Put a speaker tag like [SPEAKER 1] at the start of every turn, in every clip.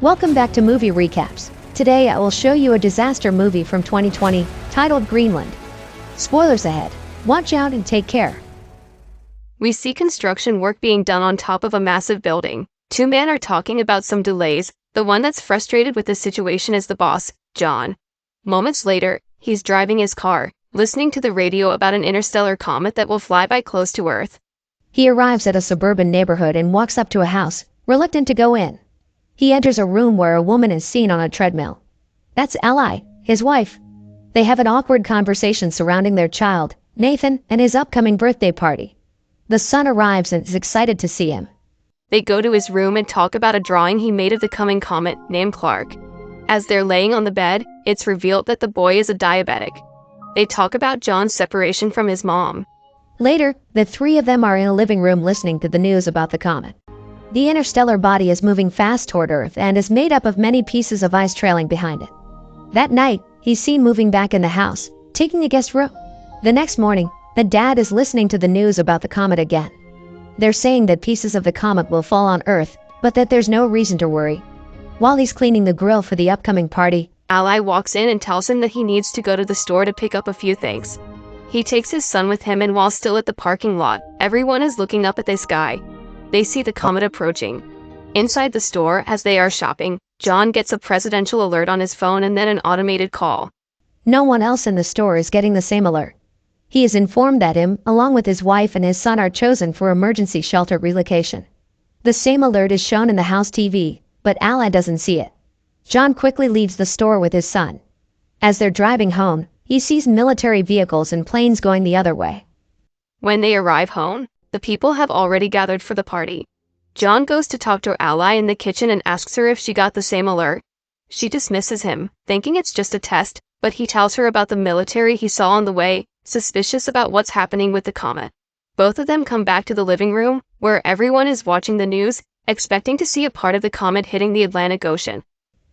[SPEAKER 1] Welcome back to Movie Recaps. Today I will show you a disaster movie from 2020 titled Greenland. Spoilers ahead. Watch out and take care.
[SPEAKER 2] We see construction work being done on top of a massive building. Two men are talking about some delays. The one that's frustrated with the situation is the boss, John. Moments later, he's driving his car, listening to the radio about an interstellar comet that will fly by close to Earth.
[SPEAKER 1] He arrives at a suburban neighborhood and walks up to a house, reluctant to go in. He enters a room where a woman is seen on a treadmill. That's Ally, his wife. They have an awkward conversation surrounding their child, Nathan, and his upcoming birthday party. The son arrives and is excited to see him.
[SPEAKER 2] They go to his room and talk about a drawing he made of the coming comet named Clarke. As they're laying on the bed, it's revealed that the boy is a diabetic. They talk about John's separation from his mom.
[SPEAKER 1] Later, the three of them are in a living room listening to the news about the comet. The interstellar body is moving fast toward Earth and is made up of many pieces of ice trailing behind it. That night, he's seen moving back in the house, taking the guest room. The next morning, the dad is listening to the news about the comet again. They're saying that pieces of the comet will fall on Earth, but that there's no reason to worry. While he's cleaning the grill for the upcoming party,
[SPEAKER 2] Ally walks in and tells him that he needs to go to the store to pick up a few things. He takes his son with him, and while still at the parking lot, everyone is looking up at the sky. They see the comet approaching. Inside the store, as they are shopping, John gets a presidential alert on his phone and then an automated call.
[SPEAKER 1] No one else in the store is getting the same alert. He is informed that him, along with his wife and his son, are chosen for emergency shelter relocation. The same alert is shown in the house TV, but Ally doesn't see it. John quickly leaves the store with his son. As they're driving home, he sees military vehicles and planes going the other way.
[SPEAKER 2] When they arrive home, the people have already gathered for the party. John goes to talk to Ally in the kitchen and asks her if she got the same alert. She dismisses him, thinking it's just a test, but he tells her about the military he saw on the way, suspicious about what's happening with the comet. Both of them come back to the living room, where everyone is watching the news, expecting to see a part of the comet hitting the Atlantic Ocean.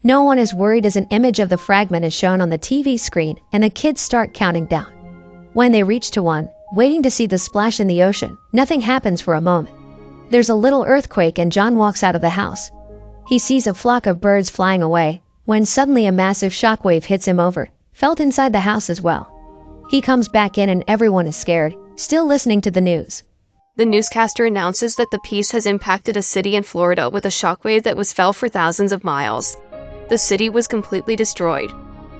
[SPEAKER 1] No one is worried as an image of the fragment is shown on the TV screen and the kids start counting down. When they reach to one, waiting to see the splash in the ocean, nothing happens for a moment. There's a little earthquake and John walks out of the house. He sees a flock of birds flying away, when suddenly a massive shockwave hits him over, felt inside the house as well. He comes back in and everyone is scared, still listening to the news.
[SPEAKER 2] The newscaster announces that the piece has impacted a city in Florida with a shockwave that was felt for thousands of miles. The city was completely destroyed.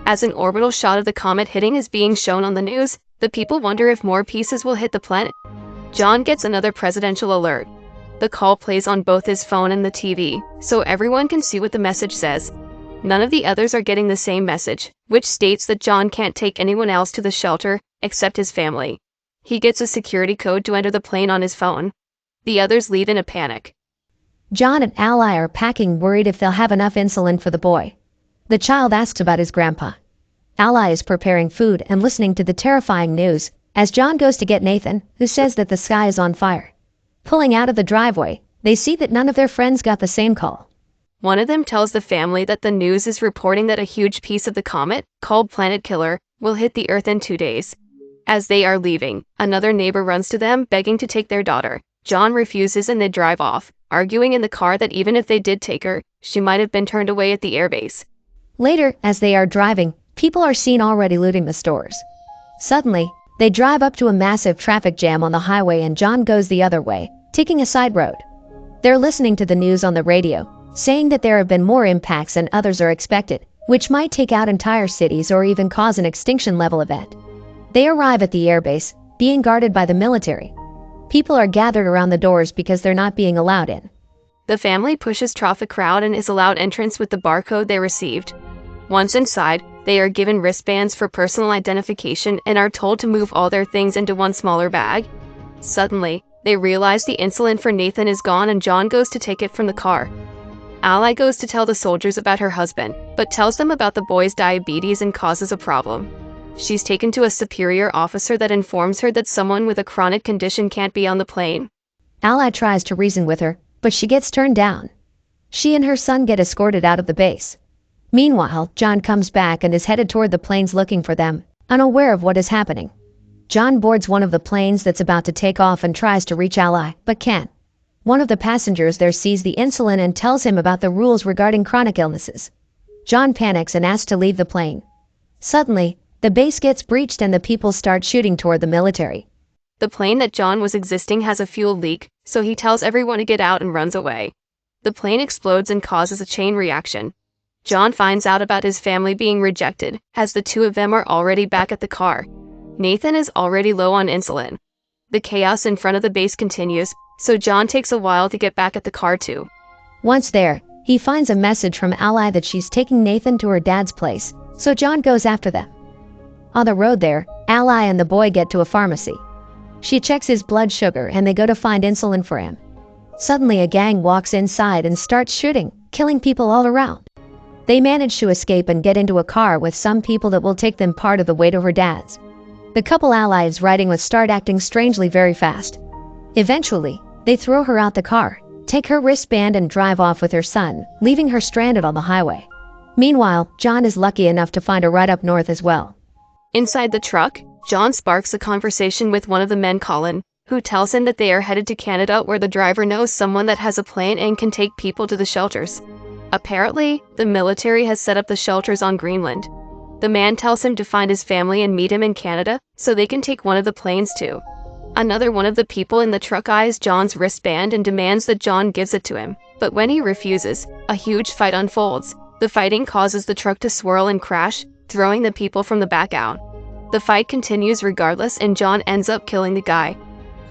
[SPEAKER 2] As an orbital shot of the comet hitting is being shown on the news, the people wonder if more pieces will hit the planet. John gets another presidential alert. The call plays on both his phone and the TV, so everyone can see what the message says. None of the others are getting the same message, which states that John can't take anyone else to the shelter, except his family. He gets a security code to enter the plane on his phone. The others leave in a panic.
[SPEAKER 1] John and Ally are packing, worried if they'll have enough insulin for the boy. The child asks about his grandpa. Ally is preparing food and listening to the terrifying news, as John goes to get Nathan, who says that the sky is on fire. Pulling out of the driveway, they see that none of their friends got the same call.
[SPEAKER 2] One of them tells the family that the news is reporting that a huge piece of the comet, called Planet Killer, will hit the Earth in 2 days. As they are leaving, another neighbor runs to them, begging to take their daughter. John refuses and they drive off, arguing in the car that even if they did take her, she might have been turned away at the airbase.
[SPEAKER 1] Later, as they are driving, people are seen already looting the stores. Suddenly, they drive up to a massive traffic jam on the highway and John goes the other way, taking a side road. They're listening to the news on the radio, saying that there have been more impacts than others are expected, which might take out entire cities or even cause an extinction-level event. They arrive at the airbase, being guarded by the military. People are gathered around the doors because they're not being allowed in.
[SPEAKER 2] The family pushes through the crowd and is allowed entrance with the barcode they received. Once inside, they are given wristbands for personal identification and are told to move all their things into one smaller bag. Suddenly, they realize the insulin for Nathan is gone and John goes to take it from the car. Ally goes to tell the soldiers about her husband, but tells them about the boy's diabetes and causes a problem. She's taken to a superior officer that informs her that someone with a chronic condition can't be on the plane.
[SPEAKER 1] Ally tries to reason with her, but she gets turned down. She and her son get escorted out of the base. Meanwhile, John comes back and is headed toward the planes looking for them, unaware of what is happening. John boards one of the planes that's about to take off and tries to reach Ally, but can't. One of the passengers there sees the insulin and tells him about the rules regarding chronic illnesses. John panics and asks to leave the plane. Suddenly, the base gets breached and the people start shooting toward the military.
[SPEAKER 2] The plane that John was existing has a fuel leak, so he tells everyone to get out and runs away. The plane explodes and causes a chain reaction. John finds out about his family being rejected, as the two of them are already back at the car. Nathan is already low on insulin. The chaos in front of the base continues, so John takes a while to get back at the car too.
[SPEAKER 1] Once there, he finds a message from Ally that she's taking Nathan to her dad's place, so John goes after them. On the road there, Ally and the boy get to a pharmacy. She checks his blood sugar and they go to find insulin for him. Suddenly a gang walks inside and starts shooting, killing people all around. They manage to escape and get into a car with some people that will take them part of the way to her dad's. The couple Ally is riding with start acting strangely very fast. Eventually, they throw her out the car, take her wristband and drive off with her son, leaving her stranded on the highway. Meanwhile, John is lucky enough to find a ride up north as well.
[SPEAKER 2] Inside the truck, John sparks a conversation with one of the men, Colin, who tells him that they are headed to Canada where the driver knows someone that has a plane and can take people to the shelters. Apparently, the military has set up the shelters on Greenland. The man tells him to find his family and meet him in Canada so they can take one of the planes too. Another one of the people in the truck eyes John's wristband and demands that John gives it to him, but when he refuses, a huge fight unfolds. The fighting causes the truck to swirl and crash, throwing the people from the back out. The fight continues regardless and John ends up killing the guy.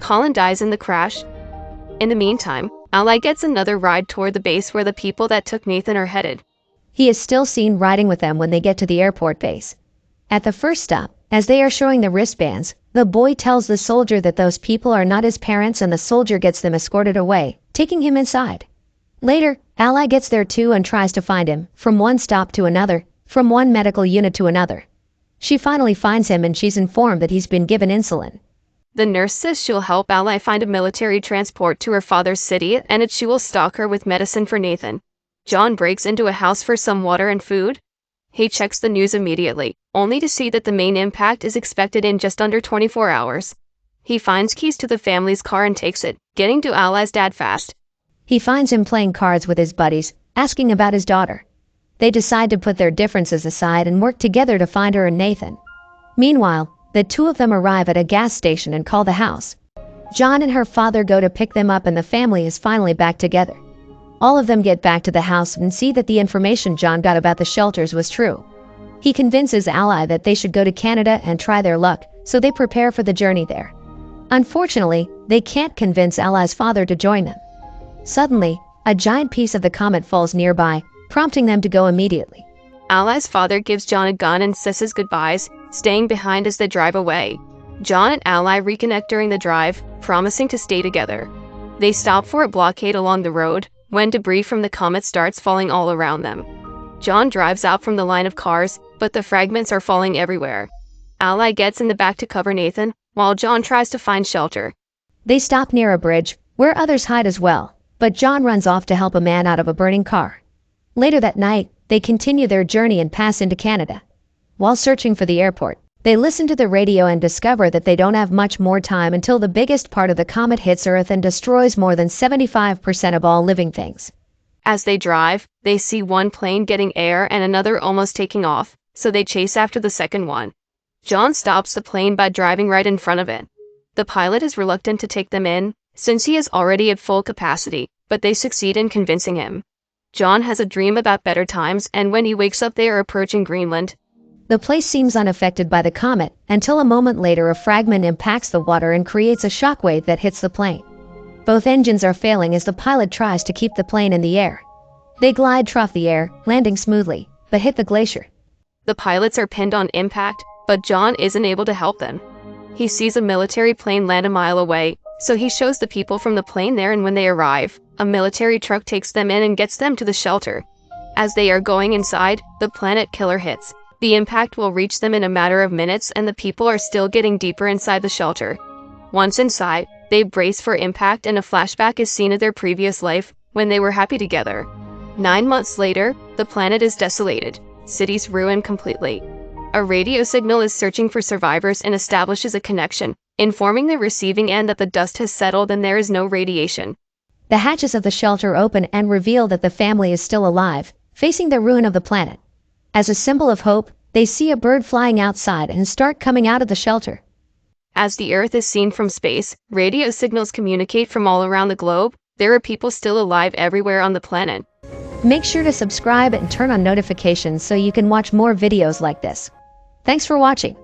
[SPEAKER 2] Colin dies in the crash. In the meantime, Ally gets another ride toward the base where the people that took Nathan are headed.
[SPEAKER 1] He is still seen riding with them when they get to the airport base. At the first stop, as they are showing the wristbands, the boy tells the soldier that those people are not his parents and the soldier gets them escorted away, taking him inside. Later, Ally gets there too and tries to find him, from one stop to another, from one medical unit to another. She finally finds him and she's informed that he's been given insulin.
[SPEAKER 2] The nurse says she'll help Ally find a military transport to her father's city and that she will stock her with medicine for Nathan. John breaks into a house for some water and food. He checks the news immediately, only to see that the main impact is expected in just under 24 hours. He finds keys to the family's car and takes it, getting to Ally's dad fast.
[SPEAKER 1] He finds him playing cards with his buddies, asking about his daughter. They decide to put their differences aside and work together to find her and Nathan. Meanwhile, the two of them arrive at a gas station and call the house. John and her father go to pick them up and the family is finally back together. All of them get back to the house and see that the information John got about the shelters was true. He convinces Ally that they should go to Canada and try their luck, so they prepare for the journey there. Unfortunately, they can't convince Ally's father to join them. Suddenly, a giant piece of the comet falls nearby, prompting them to go immediately.
[SPEAKER 2] Ally's father gives John a gun and says his goodbyes, staying behind as they drive away. John and Ally reconnect during the drive, promising to stay together. They stop for a blockade along the road, when debris from the comet starts falling all around them. John drives out from the line of cars, but the fragments are falling everywhere. Ally gets in the back to cover Nathan, while John tries to find shelter.
[SPEAKER 1] They stop near a bridge, where others hide as well, but John runs off to help a man out of a burning car. Later that night, they continue their journey and pass into Canada. While searching for the airport, they listen to the radio and discover that they don't have much more time until the biggest part of the comet hits Earth and destroys more than 75% of all living things.
[SPEAKER 2] As they drive, they see one plane getting air and another almost taking off, so they chase after the second one. John stops the plane by driving right in front of it. The pilot is reluctant to take them in, since he is already at full capacity, but they succeed in convincing him. John has a dream about better times, and when he wakes up they are approaching Greenland.
[SPEAKER 1] The place seems unaffected by the comet, until a moment later a fragment impacts the water and creates a shockwave that hits the plane. Both engines are failing as the pilot tries to keep the plane in the air. They glide through the air, landing smoothly, but hit the glacier.
[SPEAKER 2] The pilots are pinned on impact, but John isn't able to help them. He sees a military plane land a mile away, so he shows the people from the plane there, and when they arrive, a military truck takes them in and gets them to the shelter. As they are going inside, the planet killer hits. The impact will reach them in a matter of minutes and the people are still getting deeper inside the shelter. Once inside, they brace for impact and a flashback is seen of their previous life, when they were happy together. 9 months later, the planet is desolated. Cities ruined completely. A radio signal is searching for survivors and establishes a connection, informing the receiving end that the dust has settled and there is no radiation.
[SPEAKER 1] The hatches of the shelter open and reveal that the family is still alive, facing the ruin of the planet. As a symbol of hope, they see a bird flying outside and start coming out of the shelter.
[SPEAKER 2] As the Earth is seen from space, radio signals communicate from all around the globe. There are people still alive everywhere on the planet.
[SPEAKER 1] Make sure to subscribe and turn on notifications so you can watch more videos like this. Thanks for watching.